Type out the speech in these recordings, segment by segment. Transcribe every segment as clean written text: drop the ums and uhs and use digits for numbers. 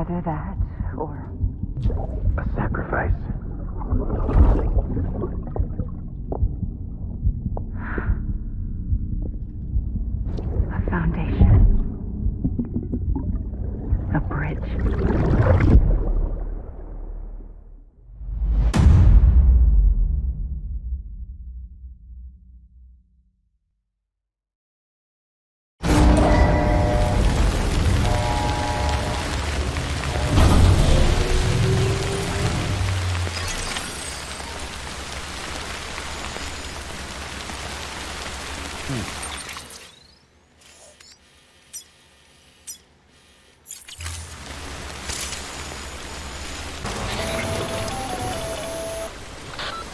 Either that, or... a sacrifice. A foundation. A bridge.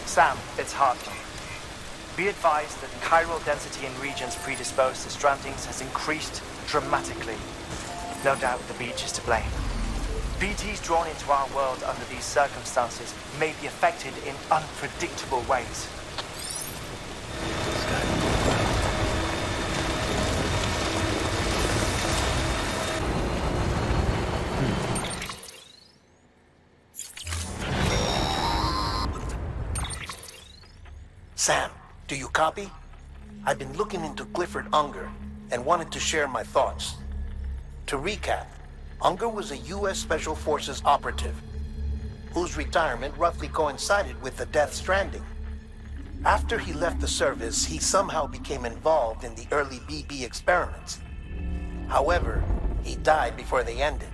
Sam, it's Hartley. Be advised that chiral density in regions predisposed to strandings has increased dramatically. No doubt the beach is to blame. BTs drawn into our world under these circumstances may be affected in unpredictable ways. Sam, do you copy? I've been looking into Clifford Unger and wanted to share my thoughts. To recap, Unger was a U.S. Special Forces operative whose retirement roughly coincided with the Death Stranding. After he left the service, he somehow became involved in the early BB experiments. However, he died before they ended.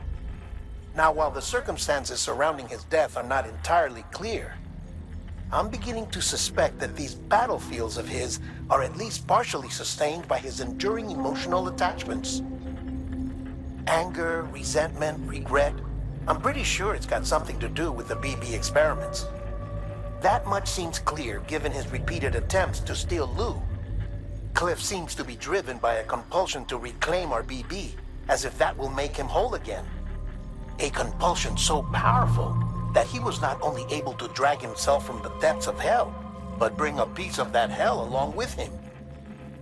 Now, while the circumstances surrounding his death are not entirely clear, I'm beginning to suspect that these battlefields of his are at least partially sustained by his enduring emotional attachments. Anger, resentment, regret. I'm pretty sure it's got something to do with the BB experiments. That much seems clear given his repeated attempts to steal Lou. Cliff seems to be driven by a compulsion to reclaim our BB, as if that will make him whole again. A compulsion so powerful that he was not only able to drag himself from the depths of hell, but bring a piece of that hell along with him.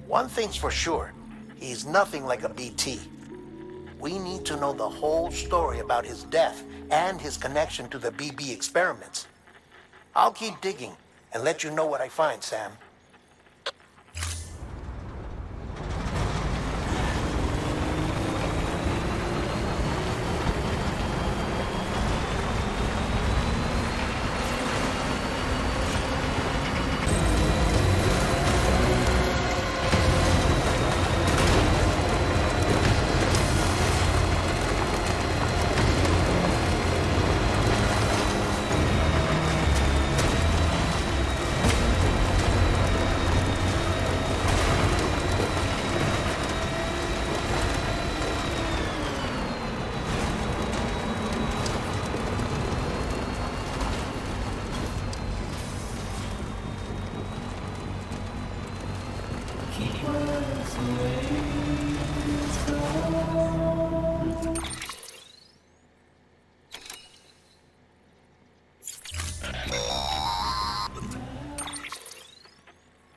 One thing's for sure, he's nothing like a BT. We need to know the whole story about his death and his connection to the BB experiments. I'll keep digging and let you know what I find, Sam.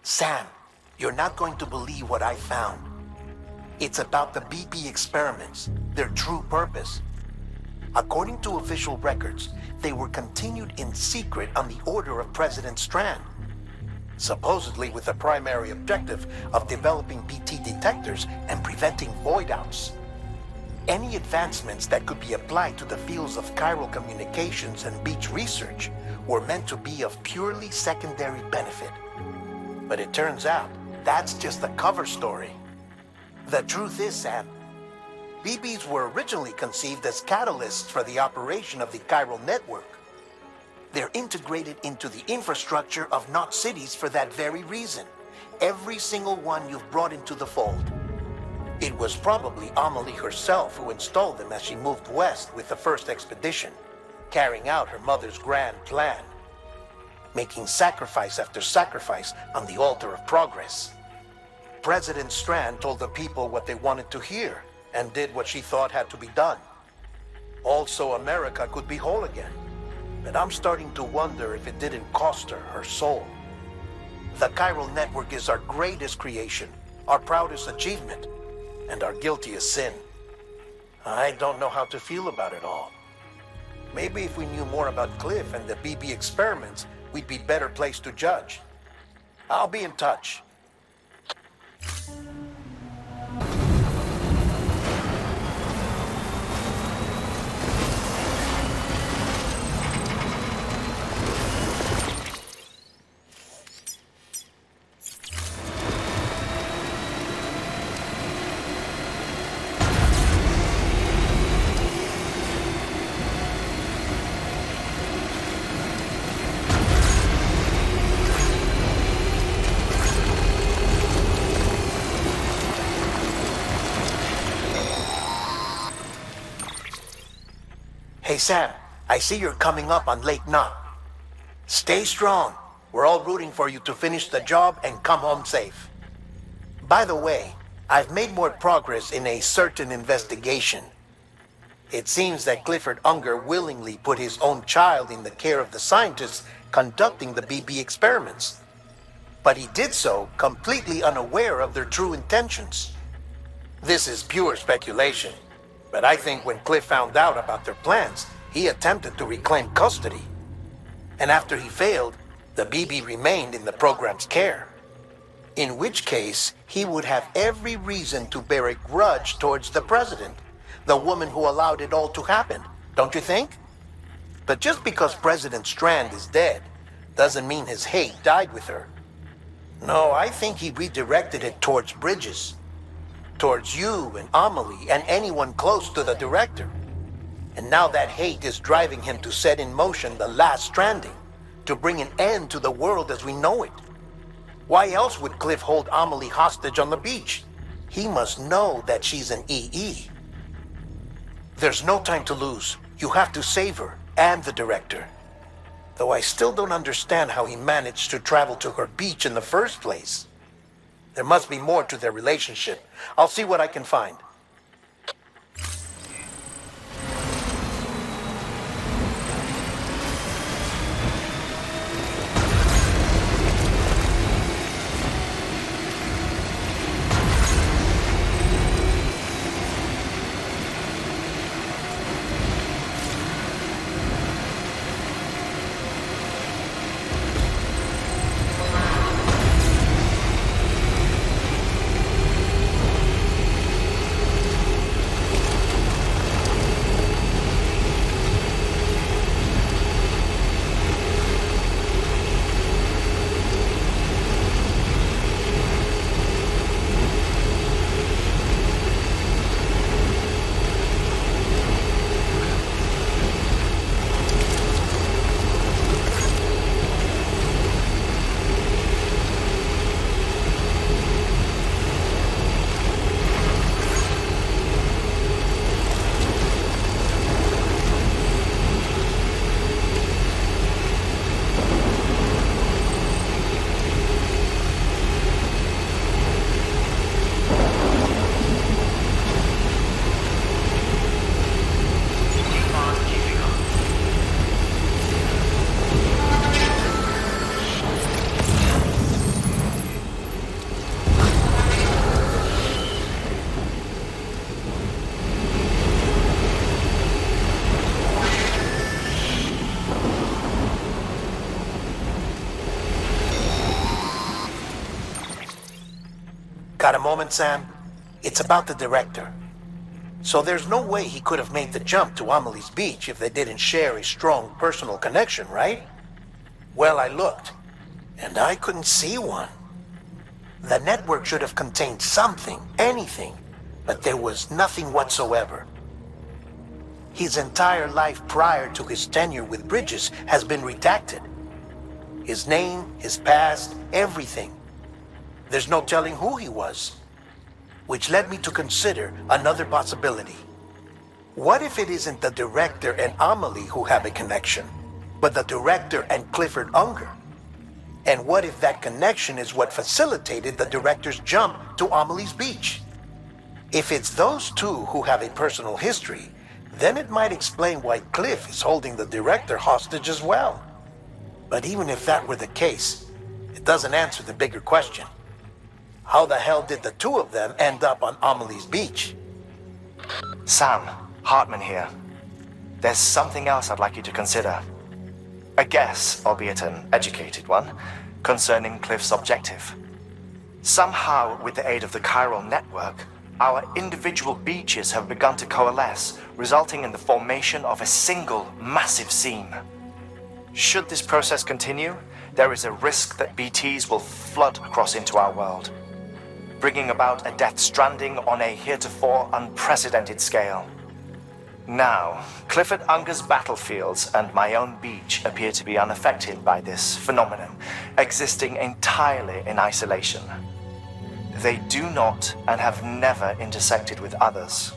Sam, you're not going to believe what I found. It's about the BB experiments, their true purpose. According to official records, they were continued in secret on the order of President Strand, supposedly with the primary objective of developing BT detectors and preventing void-outs. Any advancements that could be applied to the fields of chiral communications and beach research were meant to be of purely secondary benefit. But it turns out, that's just the cover story. The truth is, Sam, BBs were originally conceived as catalysts for the operation of the chiral network. They're integrated into the infrastructure of Knot cities for that very reason. Every single one you've brought into the fold. It was probably Amelie herself who installed them as she moved west with the first expedition, carrying out her mother's grand plan, making sacrifice after sacrifice on the altar of progress. President Strand told the people what they wanted to hear and did what she thought had to be done. Also, America could be whole again. But I'm starting to wonder if it didn't cost her soul. The chiral network is our greatest creation, our proudest achievement, and our guiltiest sin. I don't know how to feel about it all. Maybe if we knew more about Cliff and the BB experiments, we'd be better placed to judge. I'll be in touch. Hey Sam, I see you're coming up on Lake Knot. Stay strong. We're all rooting for you to finish the job and come home safe. By the way, I've made more progress in a certain investigation. It seems that Clifford Unger willingly put his own child in the care of the scientists conducting the BB experiments. But he did so completely unaware of their true intentions. This is pure speculation. But I think when Cliff found out about their plans, he attempted to reclaim custody. And after he failed, the BB remained in the program's care. In which case, he would have every reason to bear a grudge towards the president, the woman who allowed it all to happen, don't you think? But just because President Strand is dead, doesn't mean his hate died with her. No, I think he redirected it towards Bridges. Towards you and Amelie and anyone close to the director. And now that hate is driving him to set in motion the last stranding, to bring an end to the world as we know it. Why else would Cliff hold Amelie hostage on the beach? He must know that she's an EE. There's no time to lose. You have to save her and the director. Though I still don't understand how he managed to travel to her beach in the first place. There must be more to their relationship. I'll see what I can find. Got a moment, Sam? It's about the director. So there's no way he could have made the jump to Amelie's beach if they didn't share a strong personal connection, right? Well, I looked, and I couldn't see one. The network should have contained something, anything, but there was nothing whatsoever. His entire life prior to his tenure with Bridges has been redacted. His name, his past, everything. There's no telling who he was. Which led me to consider another possibility. What if it isn't the director and Amelie who have a connection, but the director and Clifford Unger? And what if that connection is what facilitated the director's jump to Amelie's beach? If it's those two who have a personal history, then it might explain why Cliff is holding the director hostage as well. But even if that were the case, it doesn't answer the bigger question. How the hell did the two of them end up on Amelie's beach? Sam, Hartman here. there's something else I'd like you to consider. A guess, albeit an educated one, concerning Cliff's objective. Somehow, with the aid of the chiral network, our individual beaches have begun to coalesce, resulting in the formation of a single massive seam. Should this process continue, there is a risk that BTs will flood across into our world, bringing about a Death Stranding on a heretofore unprecedented scale. Now, Clifford Unger's battlefields and my own beach appear to be unaffected by this phenomenon, existing entirely in isolation. They do not and have never intersected with others.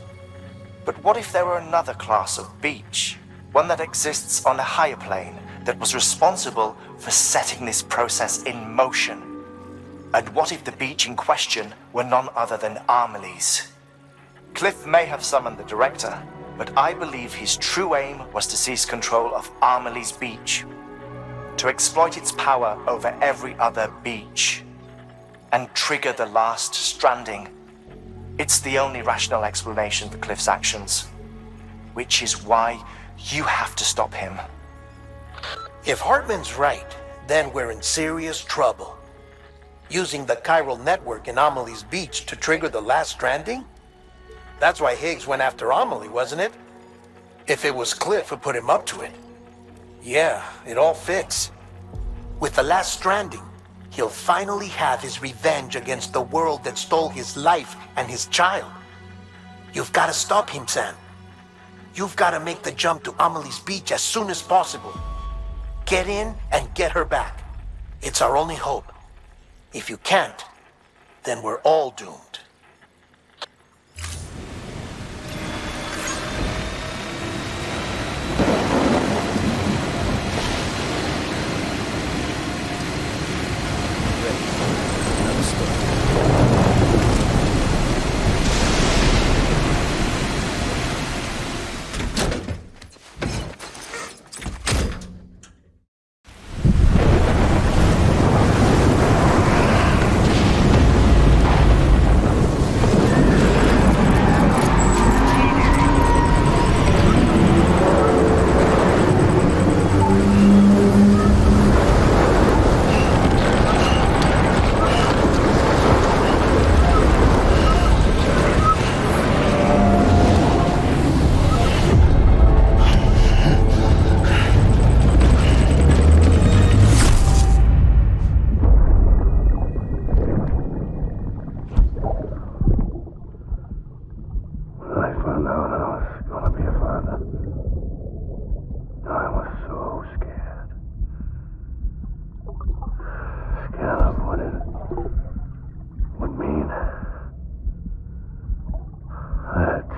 But what if there were another class of beach, one that exists on a higher plane, that was responsible for setting this process in motion? And what if the beach in question were none other than Amelie's? Cliff may have summoned the director, but I believe his true aim was to seize control of Amelie's beach, to exploit its power over every other beach, and trigger the last stranding. It's the only rational explanation for Cliff's actions, which is why you have to stop him. If Hartman's right, then we're in serious trouble. Using the chiral network in Amelie's beach to trigger the last stranding? That's why Higgs went after Amelie, wasn't it? If it was Cliff who put him up to it. Yeah, it all fits. With the last stranding, he'll finally have his revenge against the world that stole his life and his child. You've got to stop him, Sam. You've got to make the jump to Amelie's beach as soon as possible. Get in and get her back. It's our only hope. If you can't, then we're all doomed.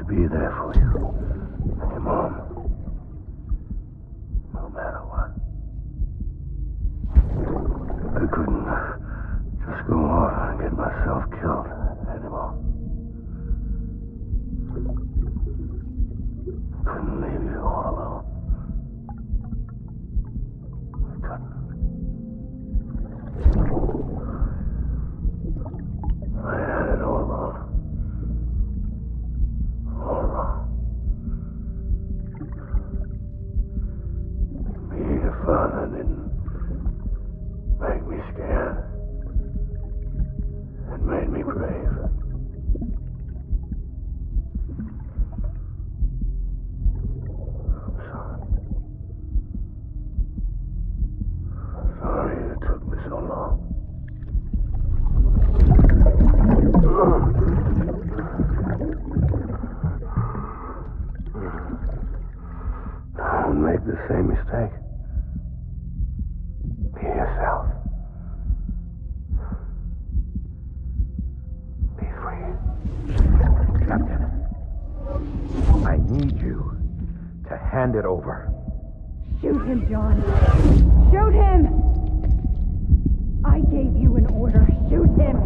Be there for you and your mom, no matter what. I couldn't just go off and get myself killed anymore. Couldn't leave you all alone. I couldn't. I had it all wrong. Being a father didn't make me scared. It made me brave. I'm sorry. I'm sorry it took me so long. Don't make the same mistake. Be yourself. Be free. Captain, I need you to hand it over. Shoot him, John. Shoot him! I gave you an order. Shoot him!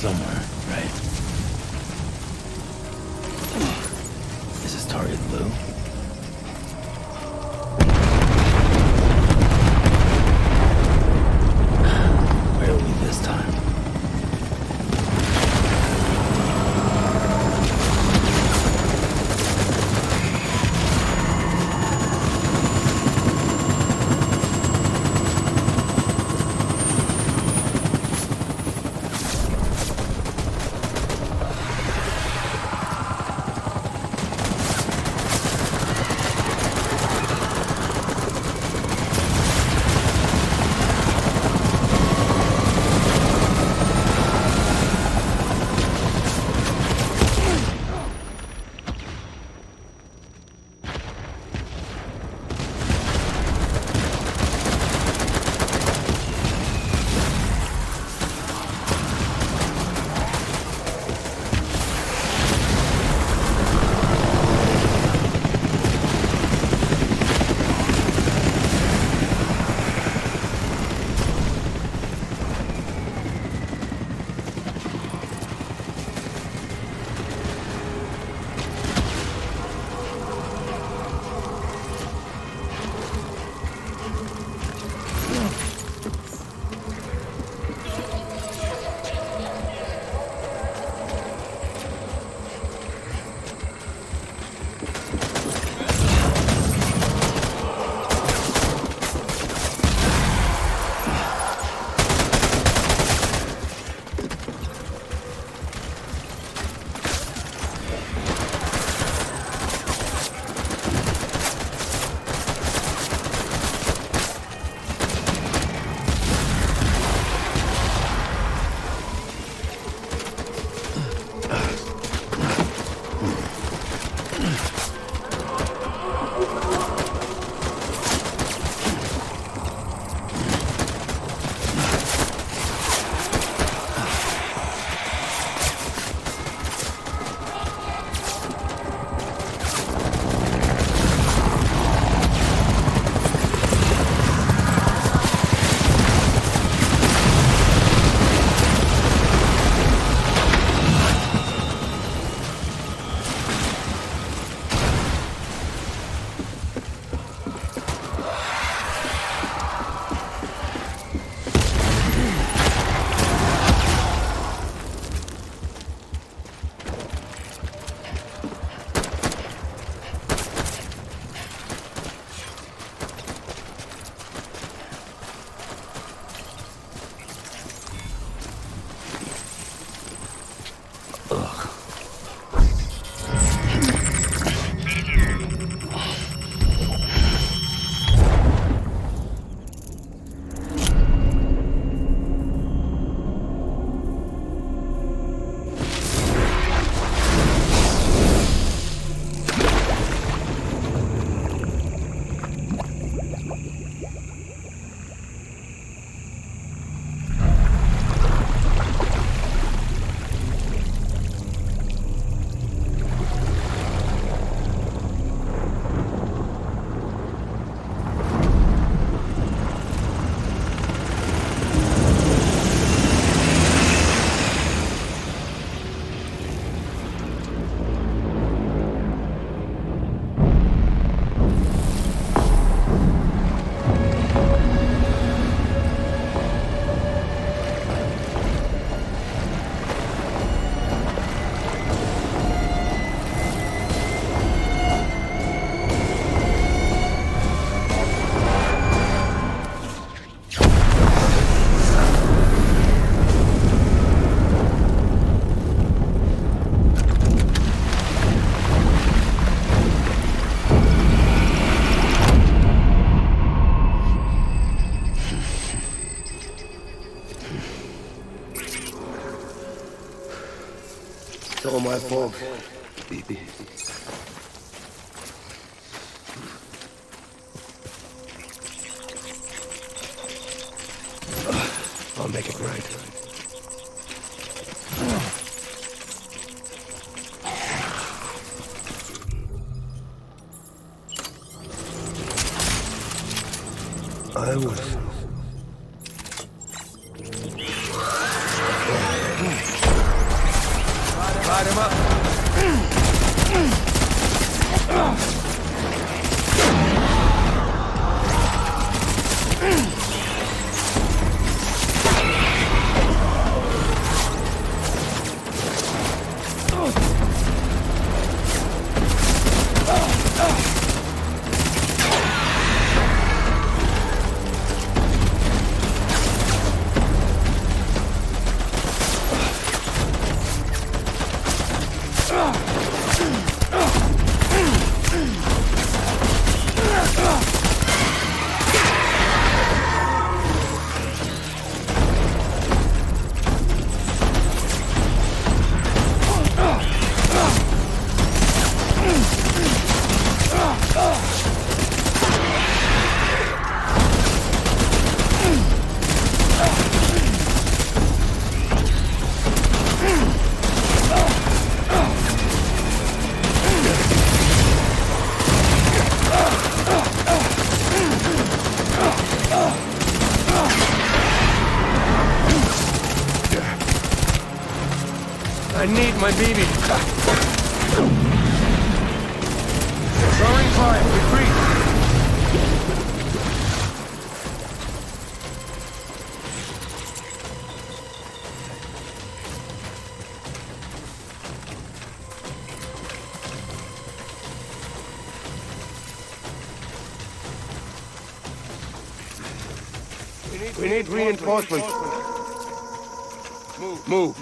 somewhere, right? Is this target blue? Where are we this time? It's all my fault. I'll make it right. I was... Light him up. I need my baby. Throwing fire. Retreat. We need reinforcements. Move.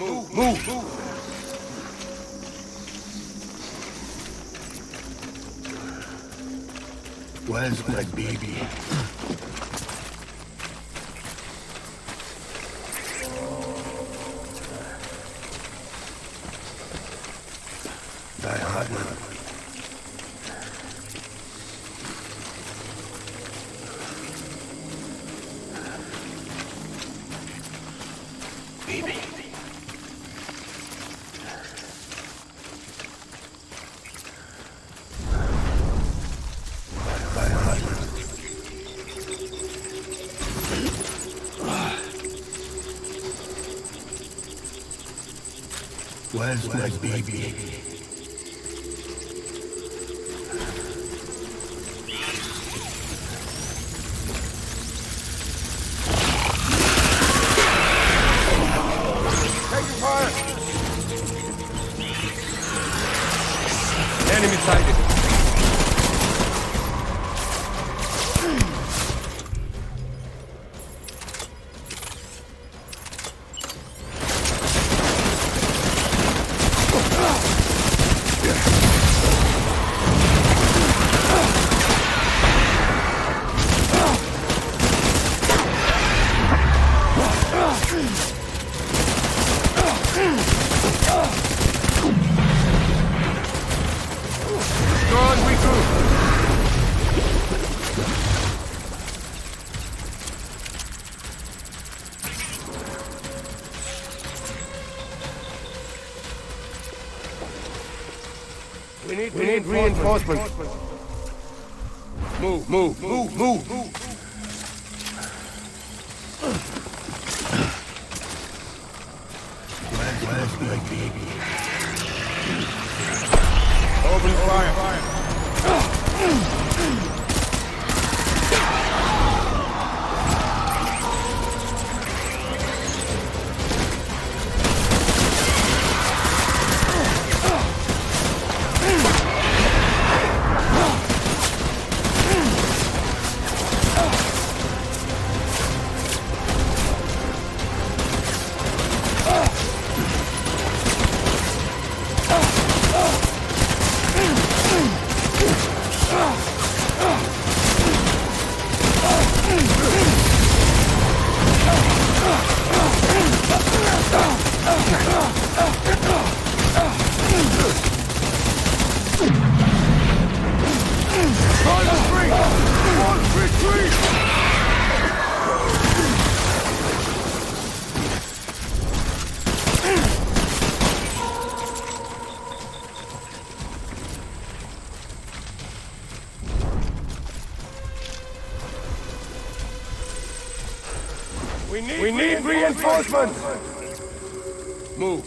Where's my baby? Die hard. Baby. Where's my baby? Taking fire! Enemy sighted. We need reinforcements. Move. Where's my baby? Open fire. We need reinforcements! Move.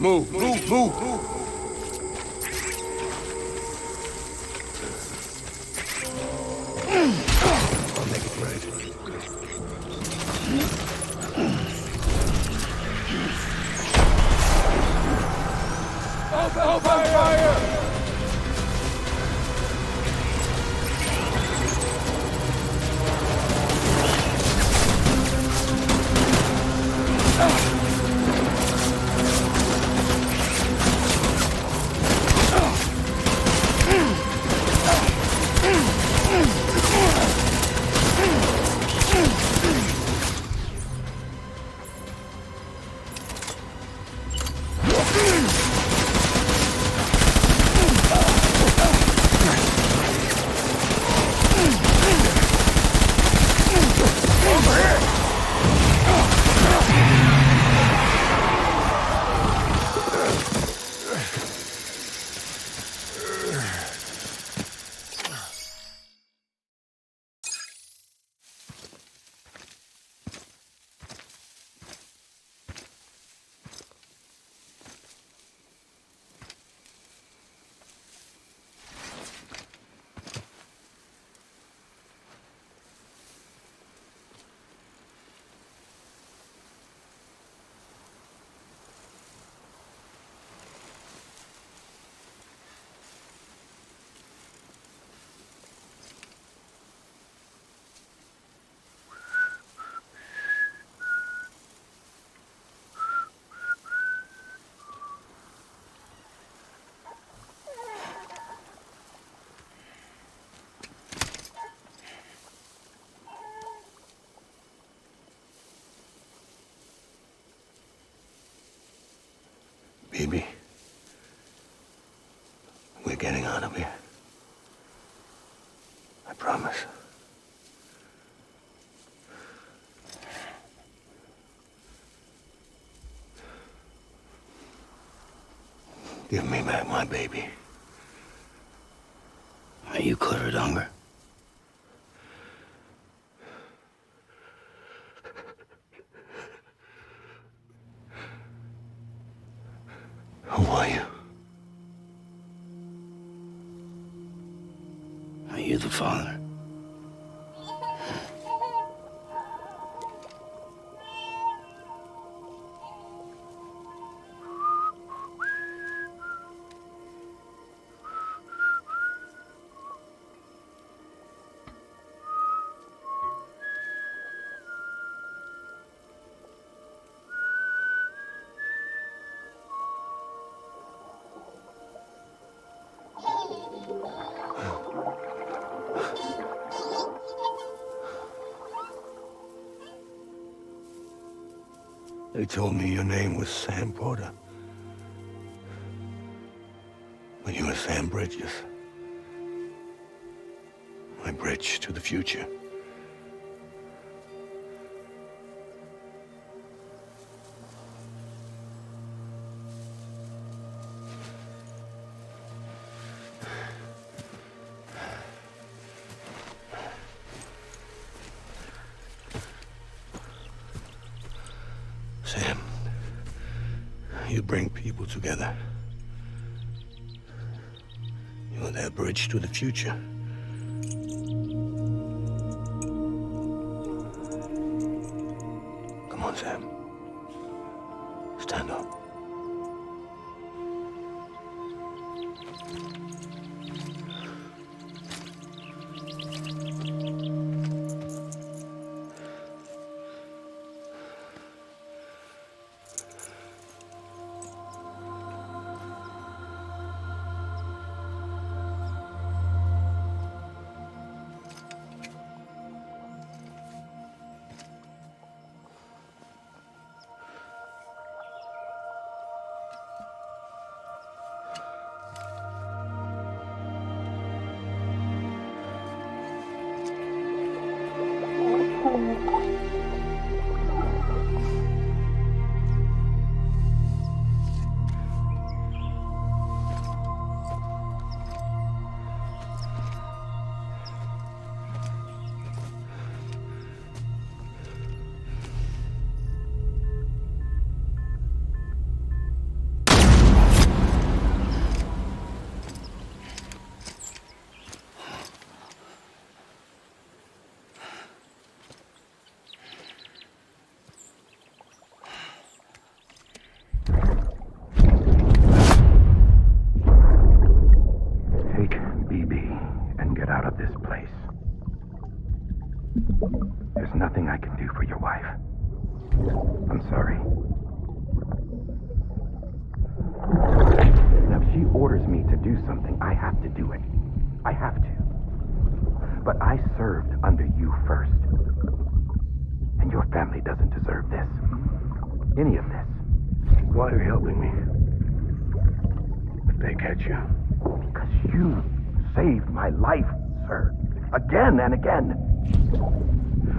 getting out of here. I promise. Give me back my baby. Are you cleared, hunger? Who are you? Are you the father? They told me your name was Sam Porter. But you were Sam Bridges. My bridge to the future. Sam, you bring people together. You're their bridge to the future. Come on, Sam. Stand up. There's nothing I can do for your wife. I'm sorry. Now, if she orders me to do something, I have to do it. I have to. But I served under you first. And your family doesn't deserve this. Any of this. Why are you helping me? If they catch you. Because you saved my life, sir. Again and again.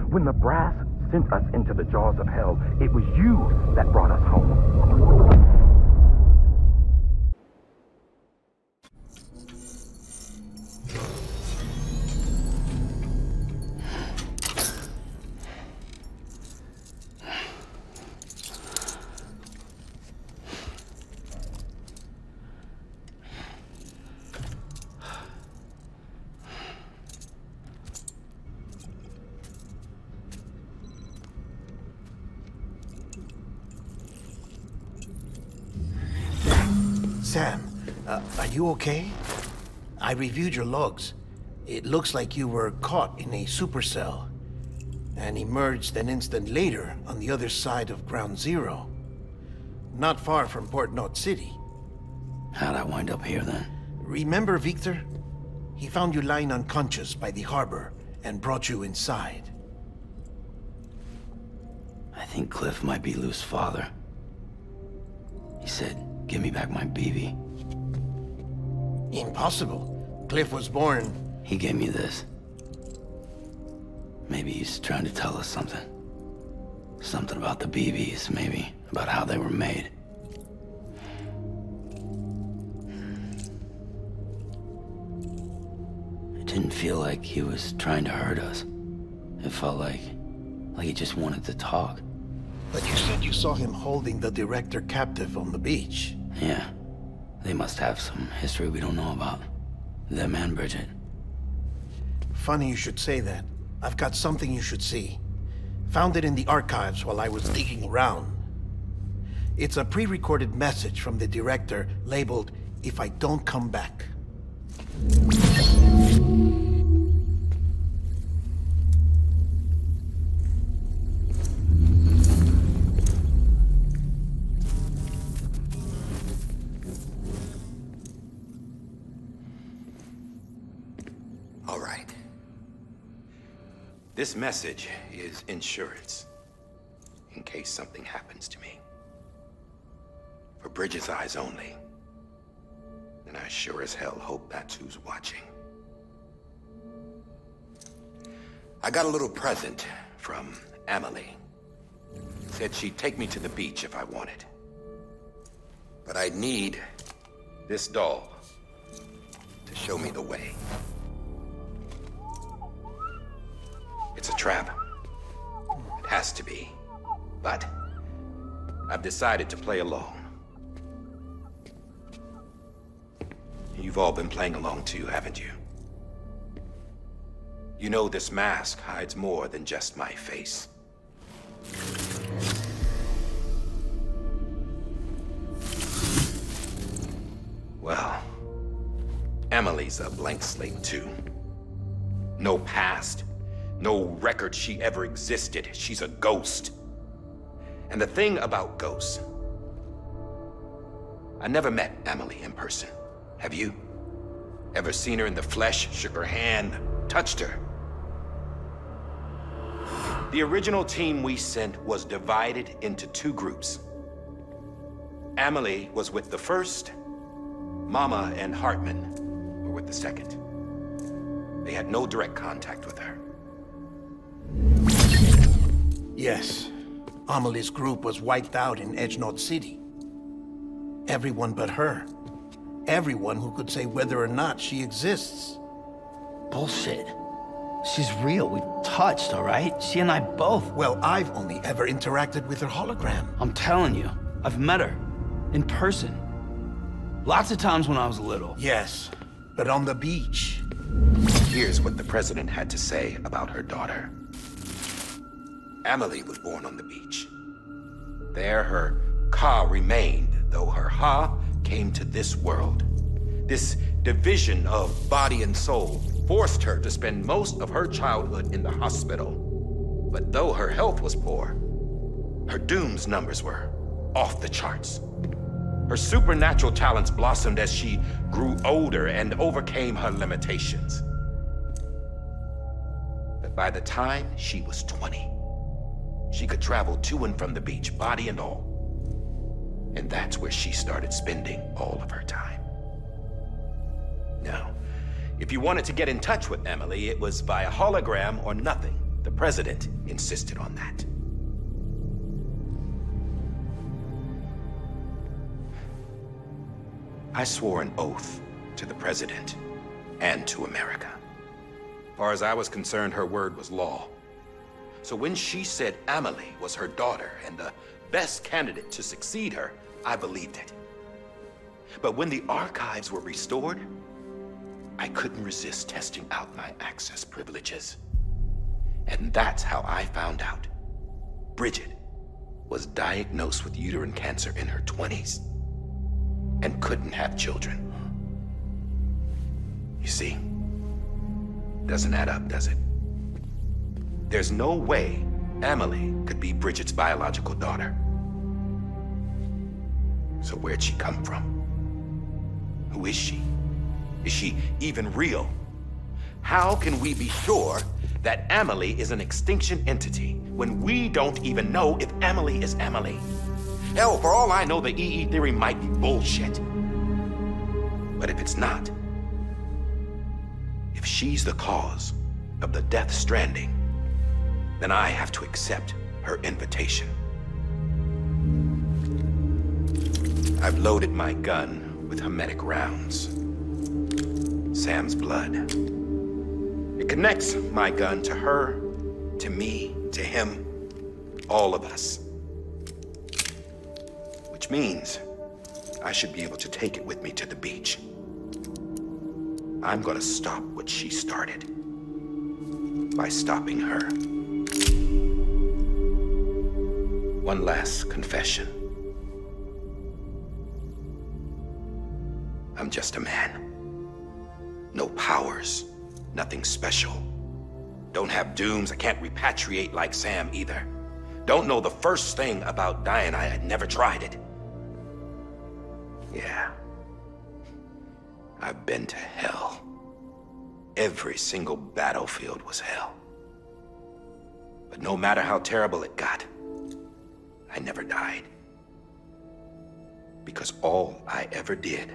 When the brass sent us into the jaws of hell, it was you that brought us home. Sam, are you okay? I reviewed your logs. It looks like you were caught in a supercell and emerged an instant later on the other side of Ground Zero. Not far from Port Knot City. How'd I wind up here then? Remember Victor? He found you lying unconscious by the harbor and brought you inside. I think Cliff might be Lou's father. He said, "Give me back my BB." Impossible. Cliff was born... He gave me this. Maybe he's trying to tell us something. Something about the BBs, maybe. About how they were made. It didn't feel like he was trying to hurt us. It felt like he just wanted to talk. But you said you saw him holding the director captive on the beach. Yeah. They must have some history we don't know about. Them and Bridget. Funny you should say that. I've got something you should see. Found it in the archives while I was digging around. It's a pre-recorded message from the director labeled, "If I don't come back." All right. This message is insurance, in case something happens to me. For Bridget's eyes only. And I sure as hell hope that's who's watching. I got a little present from Emily. Said she'd take me to the beach if I wanted. But I'd need this doll to show me the way. It's a trap. It has to be. But I've decided to play along. You've all been playing along too, haven't you? You know this mask hides more than just my face. Well, Emily's a blank slate too. No past. No record she ever existed. She's a ghost. And the thing about ghosts, I never met Emily in person. Have you? Ever seen her in the flesh, shook her hand, touched her? The original team we sent was divided into two groups. Emily was with the first. Mama and Hartman were with the second. They had no direct contact with her. Yes. Amelie's group was wiped out in Edge Knot City. Everyone but her. Everyone who could say whether or not she exists. Bullshit. She's real. We touched, all right? She and I both. Well, I've only ever interacted with her hologram. I'm telling you, I've met her. In person. Lots of times when I was little. Yes, but on the beach. Here's what the president had to say about her daughter. Emily was born on the beach. There her Ka remained, though her Ha came to this world. This division of body and soul forced her to spend most of her childhood in the hospital. But though her health was poor, her Doom's numbers were off the charts. Her supernatural talents blossomed as she grew older and overcame her limitations. But by the time she was 20, she could travel to and from the beach, body and all. And that's where she started spending all of her time. Now, if you wanted to get in touch with Emily, it was via hologram or nothing. The president insisted on that. I swore an oath to the president and to America. As far as I was concerned, her word was law. So when she said Emily was her daughter and the best candidate to succeed her, I believed it. But when the archives were restored, I couldn't resist testing out my access privileges. And that's how I found out Bridget was diagnosed with uterine cancer in her 20s and couldn't have children. You see, doesn't add up, does it? There's no way Emily could be Bridget's biological daughter. So where'd she come from? Who is she? Is she even real? How can we be sure that Emily is an extinction entity when we don't even know if Emily is Emily? Hell, for all I know, the EE theory might be bullshit. But if it's not, If she's the cause of the Death Stranding, then I have to accept her invitation. I've loaded my gun with hermetic rounds. Sam's blood. It connects my gun to her, to me, to him, all of us. Which means I should be able to take it with me to the beach. I'm gonna stop what she started by stopping her. One last confession. I'm just a man. No powers, nothing special. Don't have dooms, I can't repatriate like Sam either. Don't know the first thing about dying, I had never tried it. Yeah. I've been to hell. Every single battlefield was hell. But no matter how terrible it got, I never died. Because all I ever did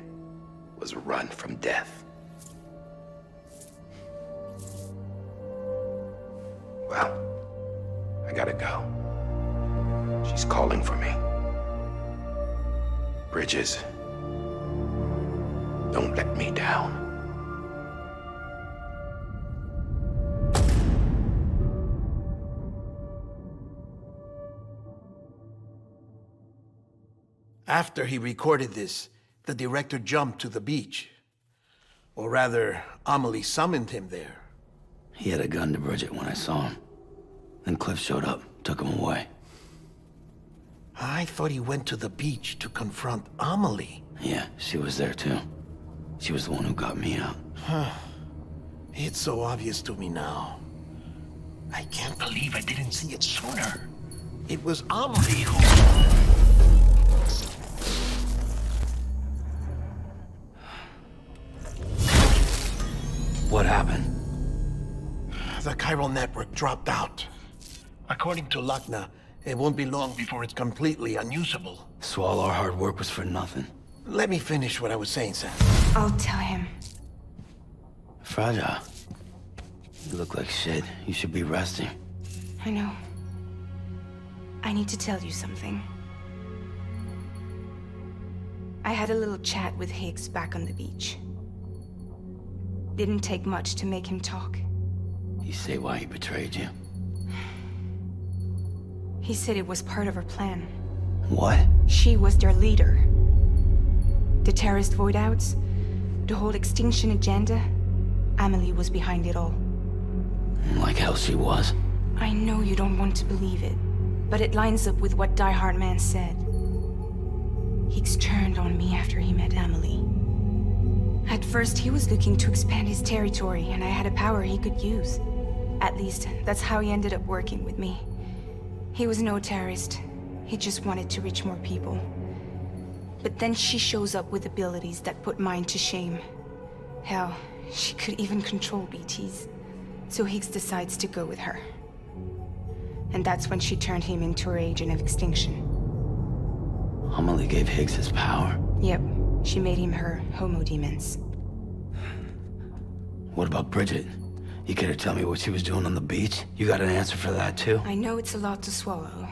was run from death. Well, I gotta go. She's calling for me. Bridges, don't let me down. After he recorded this, the director jumped to the beach. Or rather, Amelie summoned him there. He had a gun to Bridget when I saw him. Then Cliff showed up, took him away. I thought he went to the beach to confront Amelie. Yeah, she was there too. She was the one who got me out. It's so obvious to me now. I can't believe I didn't see it sooner. It was Amelie who... What happened? The chiral network dropped out. According to Lachna, it won't be long before it's completely unusable. So all our hard work was for nothing. Let me finish what I was saying, Sam. I'll tell him. Fragile. You look like shit. You should be resting. I know. I need to tell you something. I had a little chat with Higgs back on the beach. Didn't take much to make him talk. You say why he betrayed you? He said it was part of her plan. What? She was their leader. The terrorist voidouts, the whole extinction agenda, Amelie was behind it all. Like hell she was. I know you don't want to believe it, but it lines up with what Die Hard Man said. Higgs turned on me after he met Amelie. At first, he was looking to expand his territory, and I had a power he could use. At least, that's how he ended up working with me. He was no terrorist. He just wanted to reach more people. But then she shows up with abilities that put mine to shame. Hell, she could even control BTs. So Higgs decides to go with her. And that's when she turned him into her agent of extinction. Amelie gave Higgs his power? Yep. She made him her homo demons. What about Bridget? You care to tell me what she was doing on the beach? You got an answer for that too? I know it's a lot to swallow.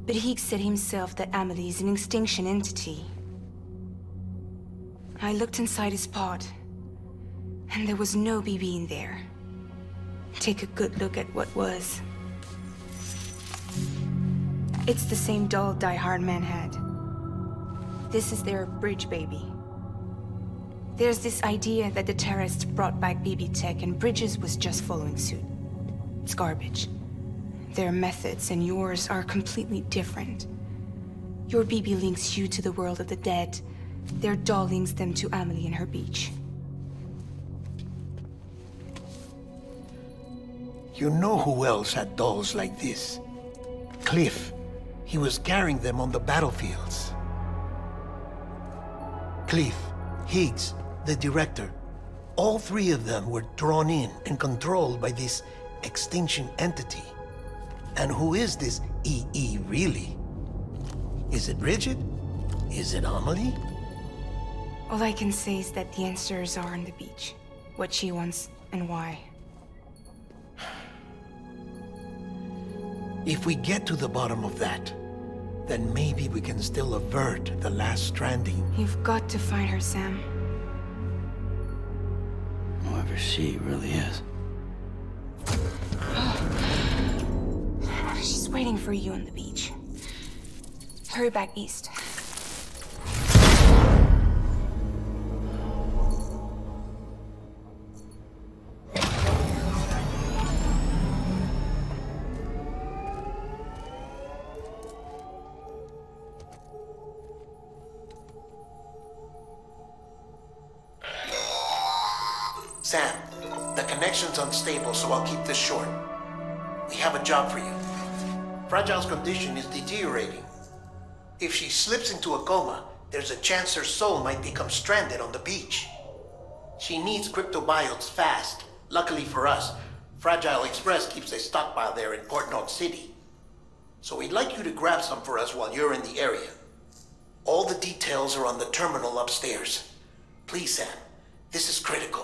But Higgs said himself that Amelie is an extinction entity. I looked inside his pod, and there was no BB in there. Take a good look at what was. It's the same doll Die Hard Man had. This is their bridge baby. There's this idea that the terrorists brought back BB tech and Bridges was just following suit. It's garbage. Their methods and yours are completely different. Your BB links you to the world of the dead. Their doll links them to Amelie and her beach. You know who else had dolls like this? Cliff. He was carrying them on the battlefields. Cliff, Higgs, the director, all three of them were drawn in and controlled by this extinction entity. And who is this EE really? Is it Bridget? Is it Amelie? All I can say is that the answers are on the beach. what she wants and why. If we get to the bottom of that, then maybe we can still avert the last stranding. You've got to find her, Sam. Whoever she really is. She's waiting for you on the beach. Hurry back east. Sam, the connection's unstable, so I'll keep this short. We have a job for you. Fragile's condition is deteriorating. If she slips into a coma, there's a chance her soul might become stranded on the beach. She needs cryptobiotes fast. Luckily for us, Fragile Express keeps a stockpile there in Port North City. So we'd like you to grab some for us while you're in the area. All the details are on the terminal upstairs. Please, Sam, this is critical.